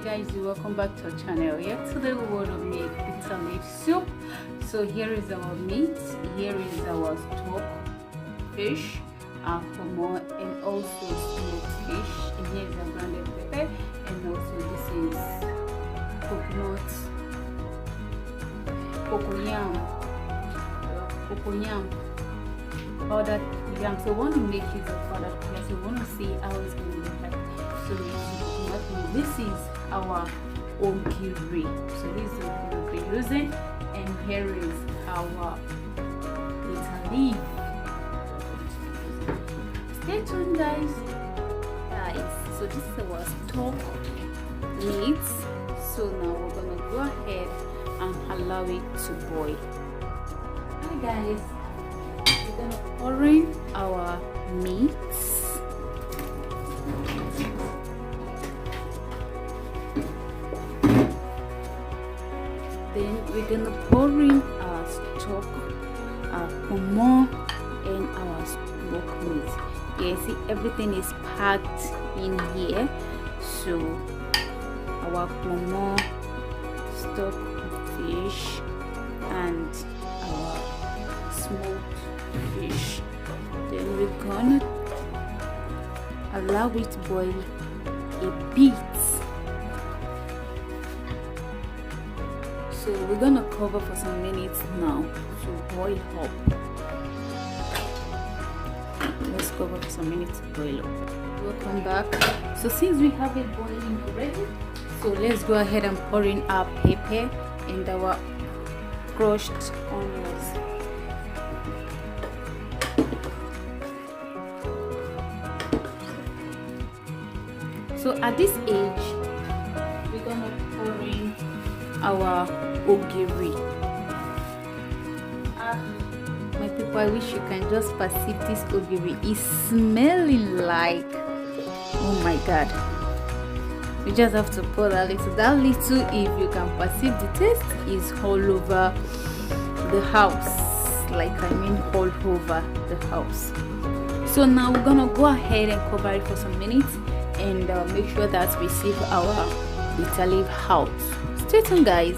guys, welcome back to our channel. Yeah, today we want to make bitterleaf soup. So here is our meat, here is our stock fish, pomo, and also smoked fish, and here is our grounded pepper, and also this is coconut, cocoyam powdered yam. So we want to make use of powdered yam, so we want to see how it's going to look like. So this is our ogiri. So this is what we'll be using, and here is our bitterleaf. Stay tuned, guys. So this is our stock meat. So now we're gonna go ahead and allow it to boil. Hi guys, we're gonna pour in our meat. Then we're gonna pour in our stock, our pomo, and our smoked meat. Yeah, see, everything is packed in here. So our pomo, stock fish, and our smoked fish. Then we're gonna allow it boil a bit. So we're gonna cover for some minutes now to boil up. Let's cover for some minutes to boil up. Welcome back. So since we have it boiling already, so let's go ahead and pour in our pepper and our crushed onions. So at this age, we're gonna pour in our ogiri. My people, I wish you can just perceive this ogiri. It's smelling like, oh my god. You just have to pour that little. That little, if you can perceive the taste, is all over the house. Like, I mean, all over the house. So now we're gonna go ahead and cover it for some minutes and make sure that we sieve our bitterleaf out. Stay tuned, guys.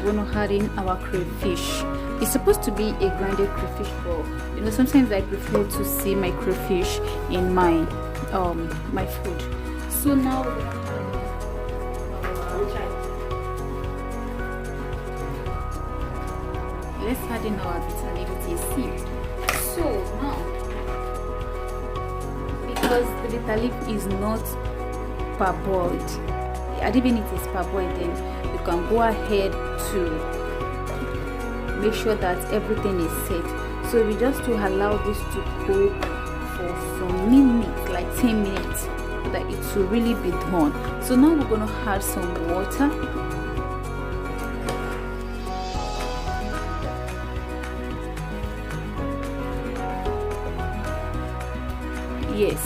We're gonna add in our crayfish. It's supposed to be a grounded crayfish, but you know, sometimes I prefer to see my crayfish in my my food. So now we're gonna let's add in our bitterleaf seed. So now, because the bitterleaf is not parboiled, and even if it is parboiled, then you can go ahead to make sure that everything is set. So we just to allow this to cook for some minutes, like 10 minutes, so that it will really be done. So now we're gonna add some water. Yes.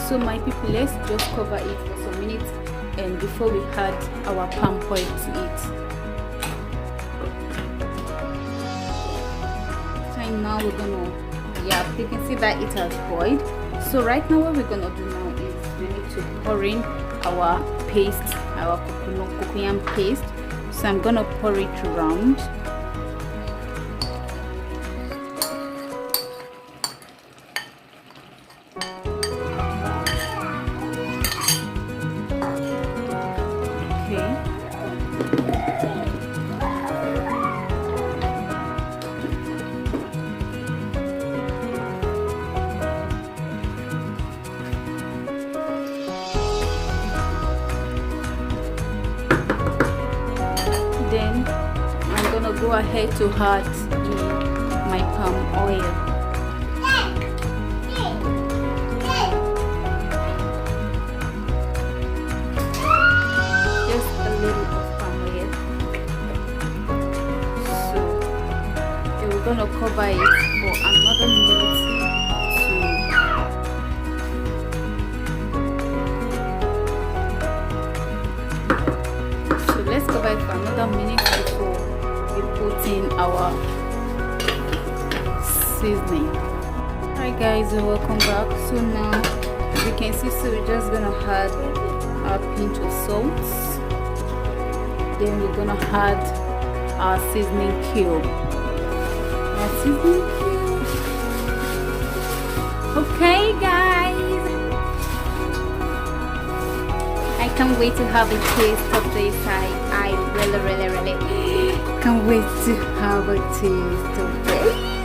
So my people, let's just cover it for some minutes, and before we add our palm oil to it. And now we're gonna, yeah, you can see that it has boiled. So right now what we're gonna do now is we need to pour in our paste, our cocoyam paste. So I'm gonna pour it around. Then I'm gonna go ahead to add in my palm oil. Just a little of palm oil. So we're gonna cover it for another minute. Let's cover it for another minute before we put in our seasoning. Hi guys, welcome back. So now you can see, so we're just gonna add our pinch of salt. Then we're gonna add our seasoning cube. Okay, guys, I can't wait to have a taste of this. I really can't wait to have a taste of this.